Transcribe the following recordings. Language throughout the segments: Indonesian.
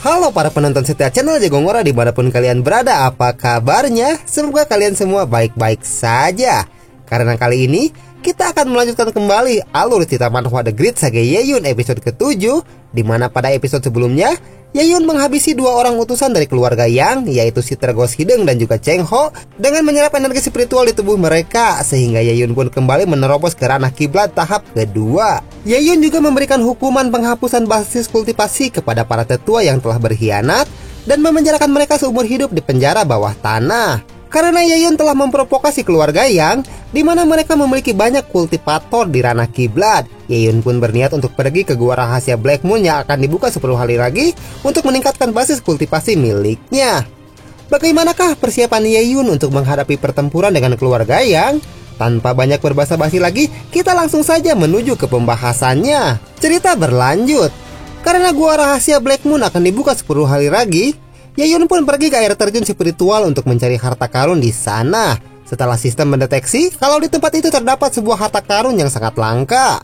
Halo para penonton setia channel Jagongora dimanapun kalian berada, apa kabarnya? Semoga kalian semua baik-baik saja. Karena kali ini kita akan melanjutkan kembali alur cerita manhwa The Great Saga Yaeyun episode ke-7, dimana pada episode sebelumnya Yaeyun menghabisi dua orang utusan dari keluarga Yang, yaitu si Tergos Hideng dan juga Cheng Ho, dengan menyerap energi spiritual di tubuh mereka, sehingga Yaeyun pun kembali menerobos ke ranah kiblat tahap kedua. Yaeyun juga memberikan hukuman penghapusan basis kultivasi kepada para tetua yang telah berkhianat dan memenjarakan mereka seumur hidup di penjara bawah tanah. Karena Yaeyun telah memprovokasi keluarga Yang, di mana mereka memiliki banyak kultivator di ranah kiblat, Yaeyun pun berniat untuk pergi ke gua rahasia Black Moon yang akan dibuka 10 hari lagi untuk meningkatkan basis kultivasi miliknya. Bagaimanakah persiapan Yaeyun untuk menghadapi pertempuran dengan keluarga Yang? Tanpa banyak berbasa-basi lagi, kita langsung saja menuju ke pembahasannya. Cerita berlanjut. Karena gua rahasia Black Moon akan dibuka 10 hari lagi, Yaeyun pun pergi ke air terjun spiritual untuk mencari harta karun di sana. Setelah sistem mendeteksi kalau di tempat itu terdapat sebuah harta karun yang sangat langka.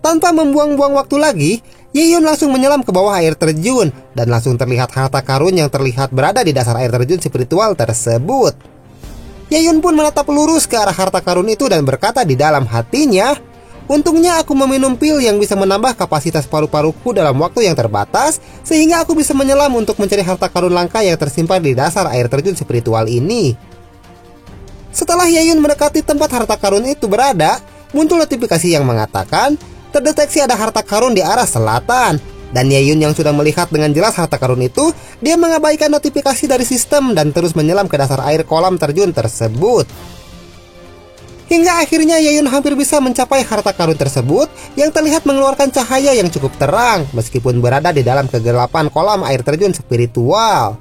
Tanpa membuang-buang waktu lagi, Yaeyun langsung menyelam ke bawah air terjun dan langsung terlihat harta karun yang terlihat berada di dasar air terjun spiritual tersebut. Yaeyun pun menatap lurus ke arah harta karun itu dan berkata di dalam hatinya, "Untungnya aku meminum pil yang bisa menambah kapasitas paru-paruku dalam waktu yang terbatas, sehingga aku bisa menyelam untuk mencari harta karun langka yang tersimpan di dasar air terjun spiritual ini." Setelah Yaeyun mendekati tempat harta karun itu berada, muncul notifikasi yang mengatakan terdeteksi ada harta karun di arah selatan. Dan Yaeyun yang sudah melihat dengan jelas harta karun itu, dia mengabaikan notifikasi dari sistem dan terus menyelam ke dasar air kolam terjun tersebut. Hingga akhirnya Yaeyun hampir bisa mencapai harta karun tersebut yang terlihat mengeluarkan cahaya yang cukup terang meskipun berada di dalam kegelapan kolam air terjun spiritual.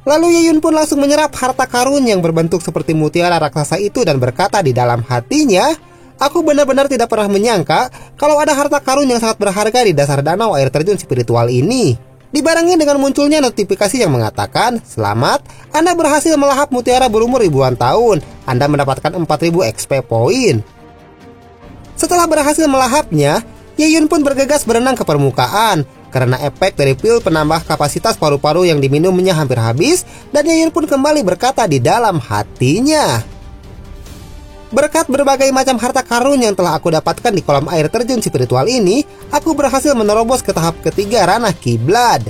Lalu Yaeyun pun langsung menyerap harta karun yang berbentuk seperti mutiara raksasa itu dan berkata di dalam hatinya, "Aku benar-benar tidak pernah menyangka kalau ada harta karun yang sangat berharga di dasar danau air terjun spiritual ini." Dibarengi dengan munculnya notifikasi yang mengatakan, "Selamat, Anda berhasil melahap mutiara berumur ribuan tahun. Anda mendapatkan 4000 XP point." Setelah berhasil melahapnya, Yaeyun pun bergegas berenang ke permukaan. Karena efek dari pil penambah kapasitas paru-paru yang diminumnya hampir habis, dan Yaeyun pun kembali berkata di dalam hatinya, "Berkat berbagai macam harta karun yang telah aku dapatkan di kolam air terjun spiritual ini, aku berhasil menerobos ke tahap ketiga ranah kiblat."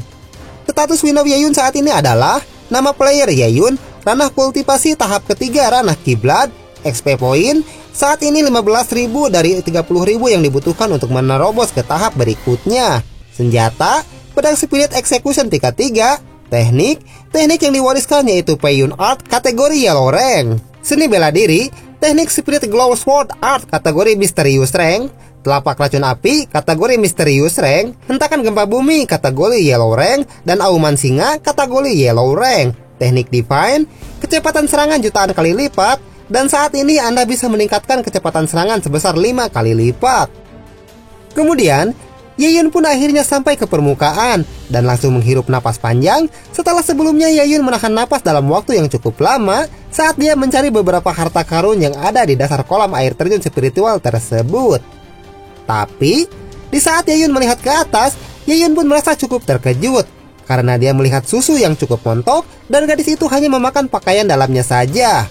Status win of Yaeyun saat ini adalah nama player Yaeyun, ranah kultivasi tahap ketiga ranah kiblat, XP point saat ini 15.000 dari 30.000 yang dibutuhkan untuk menerobos ke tahap berikutnya. Senjata, pedang Spirit Execution tingkat 3, teknik yang diwariskan yaitu Peiyun Art kategori Yellow Rank, seni bela diri, teknik Spirit Glow Sword Art kategori Mysterious Rank, telapak racun api kategori Mysterious Rank, hentakan gempa bumi kategori Yellow Rank, dan auman singa kategori Yellow Rank. Teknik Divine, kecepatan serangan jutaan kali lipat, dan saat ini Anda bisa meningkatkan kecepatan serangan sebesar 5 kali lipat. Kemudian Yaeyun pun akhirnya sampai ke permukaan dan langsung menghirup napas panjang setelah sebelumnya Yaeyun menahan napas dalam waktu yang cukup lama saat dia mencari beberapa harta karun yang ada di dasar kolam air terjun spiritual tersebut. Tapi di saat Yaeyun melihat ke atas, Yaeyun pun merasa cukup terkejut karena dia melihat susu yang cukup montok dan gadis itu hanya memakan pakaian dalamnya saja.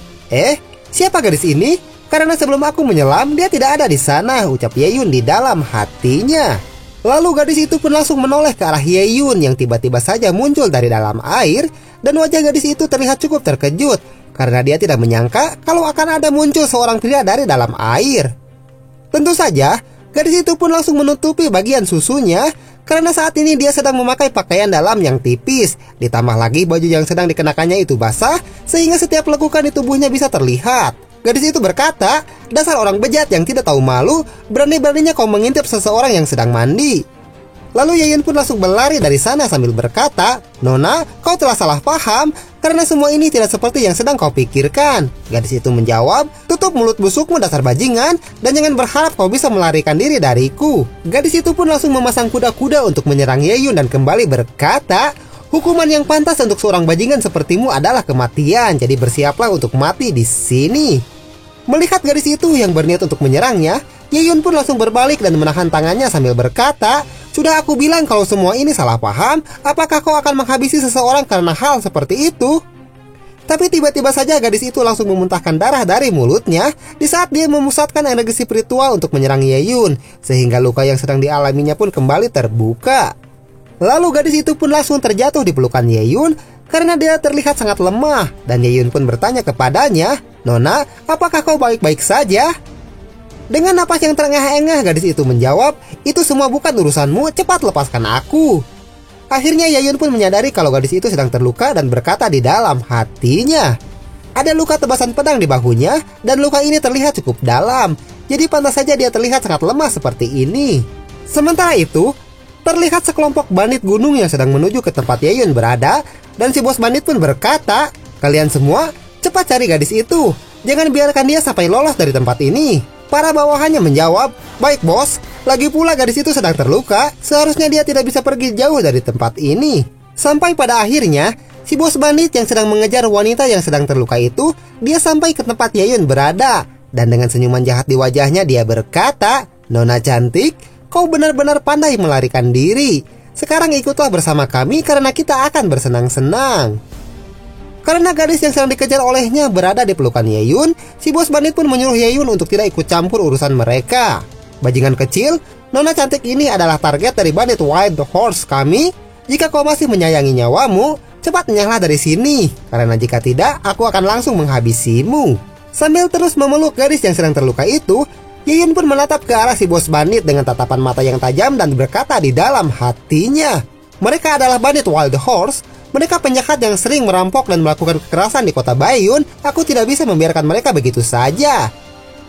Siapa gadis ini? Karena sebelum aku menyelam dia tidak ada di sana, ucap Yaeyun di dalam hatinya. Lalu gadis itu pun langsung menoleh ke arah Yaeyun yang tiba-tiba saja muncul dari dalam air, dan wajah gadis itu terlihat cukup terkejut karena dia tidak menyangka kalau akan ada muncul seorang pria dari dalam air. Tentu saja, gadis itu pun langsung menutupi bagian susunya karena saat ini dia sedang memakai pakaian dalam yang tipis, ditambah lagi baju yang sedang dikenakannya itu basah sehingga setiap lekukan di tubuhnya bisa terlihat. Gadis itu berkata, "Dasar orang bejat yang tidak tahu malu, berani-beraninya kau mengintip seseorang yang sedang mandi." Lalu Yaeyun pun langsung berlari dari sana sambil berkata, "Nona, kau telah salah paham, karena semua ini tidak seperti yang sedang kau pikirkan." Gadis itu menjawab, "Tutup mulut busukmu dasar bajingan, dan jangan berharap kau bisa melarikan diri dariku." Gadis itu pun langsung memasang kuda-kuda untuk menyerang Yaeyun dan kembali berkata, "Hukuman yang pantas untuk seorang bajingan sepertimu adalah kematian, jadi bersiaplah untuk mati di sini." Melihat gadis itu yang berniat untuk menyerangnya, Yeyun pun langsung berbalik dan menahan tangannya sambil berkata, "Sudah aku bilang kalau semua ini salah paham. Apakah kau akan menghabisi seseorang karena hal seperti itu?" Tapi tiba-tiba saja gadis itu langsung memuntahkan darah dari mulutnya di saat dia memusatkan energi spiritual untuk menyerang Yeyun, sehingga luka yang sedang dialaminya pun kembali terbuka. Lalu gadis itu pun langsung terjatuh di pelukan Yeyun karena dia terlihat sangat lemah, dan Yeyun pun bertanya kepadanya, "Nona, apakah kau baik-baik saja?" Dengan napas yang terengah-engah, gadis itu menjawab, "Itu semua bukan urusanmu, cepat lepaskan aku." Akhirnya Yeyun pun menyadari kalau gadis itu sedang terluka dan berkata di dalam hatinya, "Ada luka tebasan pedang di bahunya, dan luka ini terlihat cukup dalam. Jadi pantas saja dia terlihat sangat lemah seperti ini." Sementara itu, terlihat sekelompok bandit gunung yang sedang menuju ke tempat Yeyun berada, dan si bos bandit pun berkata, "Kalian semua, cepat cari gadis itu. Jangan biarkan dia sampai lolos dari tempat ini." Para bawahannya menjawab, "Baik bos, lagi pula gadis itu sedang terluka, seharusnya dia tidak bisa pergi jauh dari tempat ini." Sampai pada akhirnya, si bos bandit yang sedang mengejar wanita yang sedang terluka itu, dia sampai ke tempat Yeyun berada. Dan dengan senyuman jahat di wajahnya dia berkata, "Nona cantik, kau benar-benar pandai melarikan diri. Sekarang ikutlah bersama kami karena kita akan bersenang-senang." Karena gadis yang sedang dikejar olehnya berada di pelukan Yeyun, si bos bandit pun menyuruh Yeyun untuk tidak ikut campur urusan mereka. "Bajingan kecil, nona cantik ini adalah target dari bandit Wild Horse kami. Jika kau masih menyayangi nyawamu, cepat menyerahlah dari sini. Karena jika tidak, aku akan langsung menghabisimu." Sambil terus memeluk gadis yang sedang terluka itu, Yeyun pun menatap ke arah si bos bandit dengan tatapan mata yang tajam dan berkata di dalam hatinya, "Mereka adalah bandit Wild Horse. Mereka penjahat yang sering merampok dan melakukan kekerasan di kota Baiyun. Aku tidak bisa membiarkan mereka begitu saja."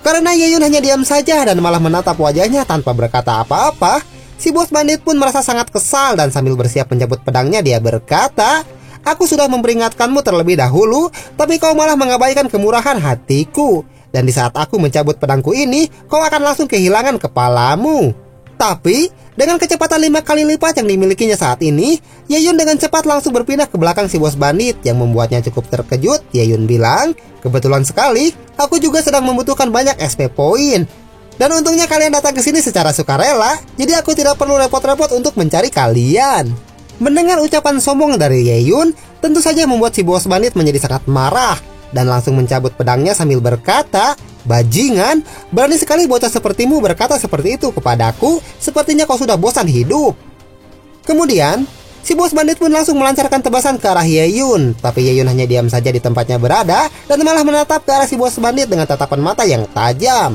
Karena Yeyun hanya diam saja dan malah menatap wajahnya tanpa berkata apa-apa, si bos bandit pun merasa sangat kesal dan sambil bersiap mencabut pedangnya dia berkata, "Aku sudah memperingatkanmu terlebih dahulu, tapi kau malah mengabaikan kemurahan hatiku. Dan di saat aku mencabut pedangku ini, kau akan langsung kehilangan kepalamu." Tapi dengan kecepatan 5 kali lipat yang dimilikinya saat ini, Yeyun dengan cepat langsung berpindah ke belakang si bos bandit yang membuatnya cukup terkejut. Yeyun bilang, "Kebetulan sekali, aku juga sedang membutuhkan banyak SP poin. Dan untungnya kalian datang ke sini secara sukarela, jadi aku tidak perlu repot-repot untuk mencari kalian." Mendengar ucapan sombong dari Yeyun, tentu saja membuat si bos bandit menjadi sangat marah dan langsung mencabut pedangnya sambil berkata, "Bajingan, berani sekali bocah sepertimu berkata seperti itu kepadaku. Sepertinya kau sudah bosan hidup." Kemudian, si bos bandit pun langsung melancarkan tebasan ke arah Yeyun. Tapi Yeyun hanya diam saja di tempatnya berada dan malah menatap ke arah si bos bandit dengan tatapan mata yang tajam.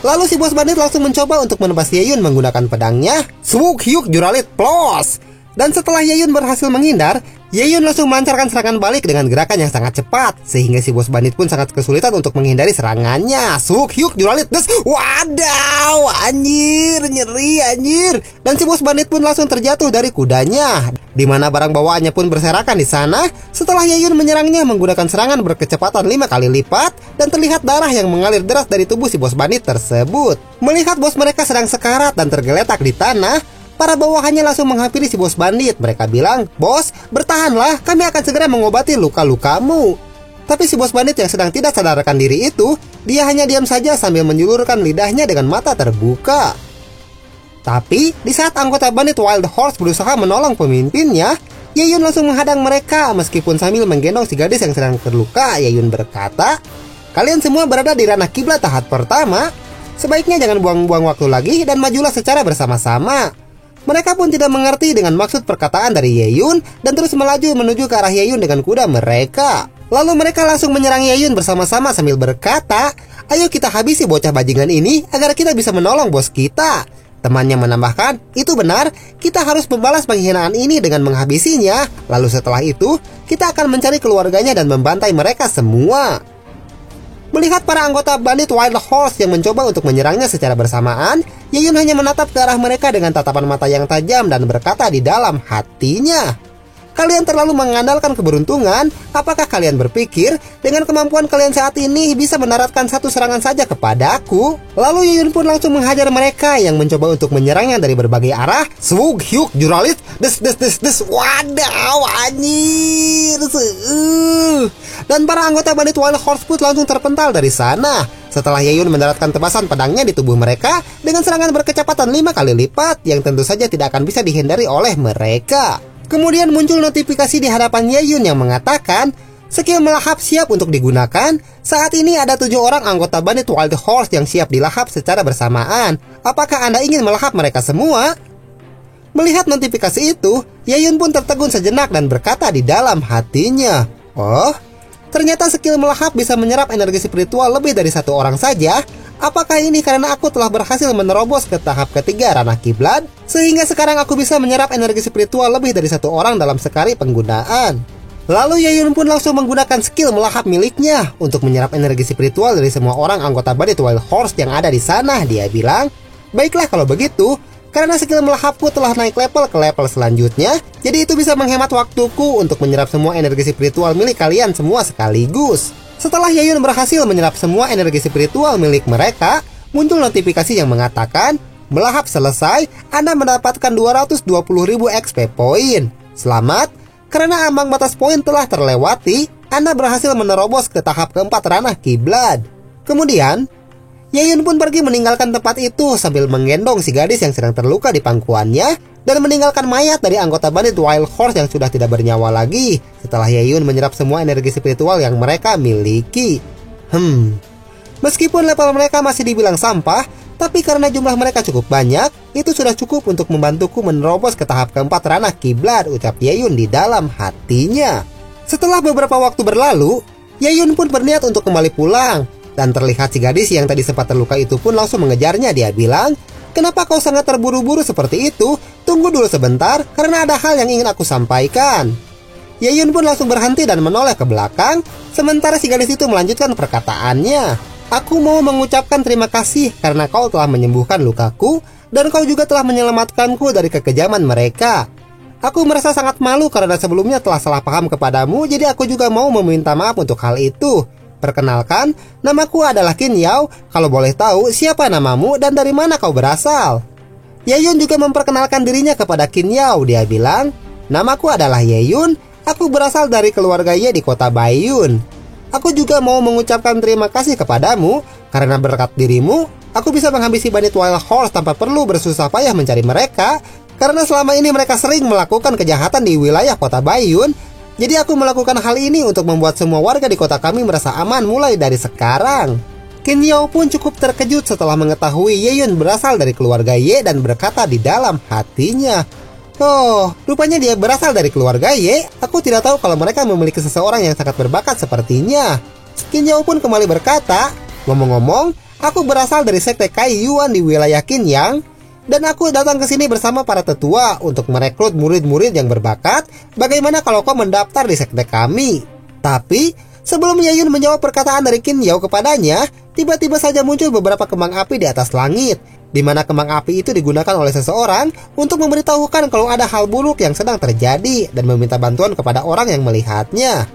Lalu si bos bandit langsung mencoba untuk menebas Yeyun menggunakan pedangnya. Swug Hyuk Juralit Plus. Dan setelah Yeyun berhasil menghindar, Yeyun langsung melancarkan serangan balik dengan gerakan yang sangat cepat, sehingga si bos bandit pun sangat kesulitan untuk menghindari serangannya. Swug Hyuk Juralit Des. Wadaw, anjir, nyeri anjir. Dan si bos bandit pun langsung terjatuh dari kudanya, di mana barang bawaannya pun berserakan di sana. Setelah Yeyun menyerangnya menggunakan serangan berkecepatan 5 kali lipat, dan terlihat darah yang mengalir deras dari tubuh si bos bandit tersebut. Melihat bos mereka sedang sekarat dan tergeletak di tanah, para bawahannya langsung menghampiri si bos bandit. Mereka bilang, "Bos, bertahanlah, kami akan segera mengobati luka-lukamu." Tapi si bos bandit yang sedang tidak sadarkan diri itu, dia hanya diam saja sambil menjulurkan lidahnya dengan mata terbuka. Tapi di saat anggota bandit Wild Horse berusaha menolong pemimpinnya, Yeyun langsung menghadang mereka. Meskipun sambil menggendong si gadis yang sedang terluka, Yeyun berkata, "Kalian semua berada di ranah kiblat tahap pertama. Sebaiknya jangan buang-buang waktu lagi dan majulah secara bersama-sama." Mereka pun tidak mengerti dengan maksud perkataan dari Yeyun dan terus melaju menuju ke arah Yeyun dengan kuda mereka. Lalu mereka langsung menyerang Yeyun bersama-sama sambil berkata, "Ayo kita habisi bocah bajingan ini agar kita bisa menolong bos kita." Temannya menambahkan, "Itu benar, kita harus membalas penghinaan ini dengan menghabisinya. Lalu setelah itu, kita akan mencari keluarganya dan membantai mereka semua." Melihat para anggota bandit Wild Horse yang mencoba untuk menyerangnya secara bersamaan, Yeyun hanya menatap ke arah mereka dengan tatapan mata yang tajam dan berkata di dalam hatinya, "Kalian terlalu mengandalkan keberuntungan. Apakah kalian berpikir dengan kemampuan kalian saat ini bisa mendaratkan satu serangan saja kepadaku?" Lalu Yeyun pun langsung menghajar mereka yang mencoba untuk menyerangnya dari berbagai arah. Swug Hyuk Juralit Des. Wadaw, anjir. Dan para anggota bandit Wild Horse pun langsung terpental dari sana. Setelah Yayun mendaratkan tebasan pedangnya di tubuh mereka dengan serangan berkecepatan 5 kali lipat yang tentu saja tidak akan bisa dihindari oleh mereka. Kemudian muncul notifikasi di hadapan Yayun yang mengatakan skill melahap siap untuk digunakan. Saat ini ada 7 orang anggota bandit Wild Horse yang siap dilahap secara bersamaan. Apakah Anda ingin melahap mereka semua? Melihat notifikasi itu, Yayun pun tertegun sejenak dan berkata di dalam hatinya, "Oh, ternyata skill melahap bisa menyerap energi spiritual lebih dari 1 orang saja. Apakah ini karena aku telah berhasil menerobos ke tahap ketiga ranah kiblat, sehingga sekarang aku bisa menyerap energi spiritual lebih dari 1 orang dalam sekali penggunaan?" Lalu Yayun pun langsung menggunakan skill melahap miliknya untuk menyerap energi spiritual dari semua orang anggota bandit Wild Horse yang ada di sana. Dia bilang, "Baiklah kalau begitu, karena skill melahapku telah naik level ke level selanjutnya, jadi itu bisa menghemat waktuku untuk menyerap semua energi spiritual milik kalian semua sekaligus." Setelah Yayun berhasil menyerap semua energi spiritual milik mereka, muncul notifikasi yang mengatakan, "Melahap selesai, Anda mendapatkan 220.000 XP poin. Selamat, karena ambang batas poin telah terlewati, Anda berhasil menerobos ke tahap keempat ranah kiblat." Kemudian, Yayun pun pergi meninggalkan tempat itu sambil menggendong si gadis yang sedang terluka di pangkuannya dan meninggalkan mayat dari anggota bandit Wild Horse yang sudah tidak bernyawa lagi setelah Yayun menyerap semua energi spiritual yang mereka miliki. Meskipun level mereka masih dibilang sampah, tapi karena jumlah mereka cukup banyak, itu sudah cukup untuk membantuku menerobos ke tahap keempat ranah kiblat, ucap Yayun di dalam hatinya. Setelah beberapa waktu berlalu, Yayun pun berniat untuk kembali pulang. Dan terlihat si gadis yang tadi sempat terluka itu pun langsung mengejarnya. Dia bilang, "Kenapa kau sangat terburu-buru seperti itu? Tunggu dulu sebentar, karena ada hal yang ingin aku sampaikan." Yayun pun langsung berhenti dan menoleh ke belakang, sementara si gadis itu melanjutkan perkataannya. "Aku mau mengucapkan terima kasih karena kau telah menyembuhkan lukaku, dan kau juga telah menyelamatkanku dari kekejaman mereka. Aku merasa sangat malu karena sebelumnya telah salah paham kepadamu, jadi aku juga mau meminta maaf untuk hal itu. Perkenalkan, namaku adalah Qin Yao. Kalau boleh tahu, siapa namamu dan dari mana kau berasal?" Yayun juga memperkenalkan dirinya kepada Qin Yao. Dia bilang, "Namaku adalah Yayun. Aku berasal dari keluarga Ye di kota Baiyun. Aku juga mau mengucapkan terima kasih kepadamu. Karena berkat dirimu, aku bisa menghabisi bandit Wild Horse tanpa perlu bersusah payah mencari mereka. Karena selama ini mereka sering melakukan kejahatan di wilayah kota Baiyun. Jadi aku melakukan hal ini untuk membuat semua warga di kota kami merasa aman mulai dari sekarang." Qin Yao pun cukup terkejut setelah mengetahui Yayun berasal dari keluarga Ye dan berkata di dalam hatinya, "Oh, rupanya dia berasal dari keluarga Ye. Aku tidak tahu kalau mereka memiliki seseorang yang sangat berbakat sepertinya." Qin Yao pun kembali berkata, "Ngomong-ngomong, aku berasal dari sekte Kai Yuan di wilayah Qinyang. Dan aku datang ke sini bersama para tetua untuk merekrut murid-murid yang berbakat. Bagaimana kalau kau mendaftar di sekte kami?" Tapi sebelum Yayun menjawab perkataan dari Qin Yao kepadanya, tiba-tiba saja muncul beberapa kembang api di atas langit, di mana kembang api itu digunakan oleh seseorang untuk memberitahukan kalau ada hal buruk yang sedang terjadi dan meminta bantuan kepada orang yang melihatnya.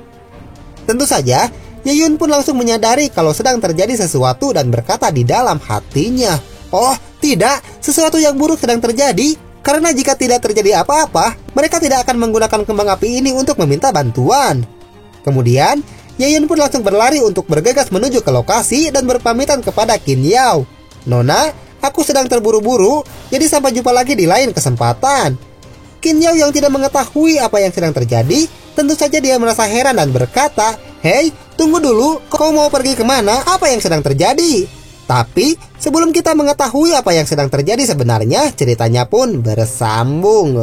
Tentu saja, Yayun pun langsung menyadari kalau sedang terjadi sesuatu dan berkata di dalam hatinya, "Oh, tidak, sesuatu yang buruk sedang terjadi. Karena jika tidak terjadi apa-apa, mereka tidak akan menggunakan kembang api ini untuk meminta bantuan." Kemudian, Yayun pun langsung berlari untuk bergegas menuju ke lokasi dan berpamitan kepada Qin Yao. "Nona, aku sedang terburu-buru, jadi sampai jumpa lagi di lain kesempatan." Qin Yao yang tidak mengetahui apa yang sedang terjadi, tentu saja dia merasa heran dan berkata, "Hei, tunggu dulu, kau mau pergi kemana? Apa yang sedang terjadi?" Tapi sebelum kita mengetahui apa yang sedang terjadi sebenarnya, ceritanya pun bersambung.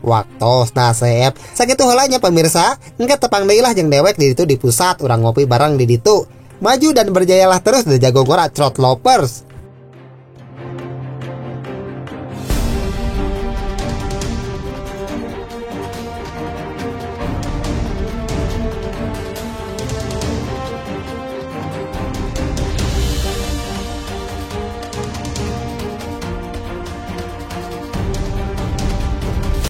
Waktu nasib sakitu heulanya pemirsa, engke tepang deui lah jeung dewek di ditu di pusat urang ngopi bareng di ditu. Maju dan berjayalah terus The Jago Ngora Trot Lovers.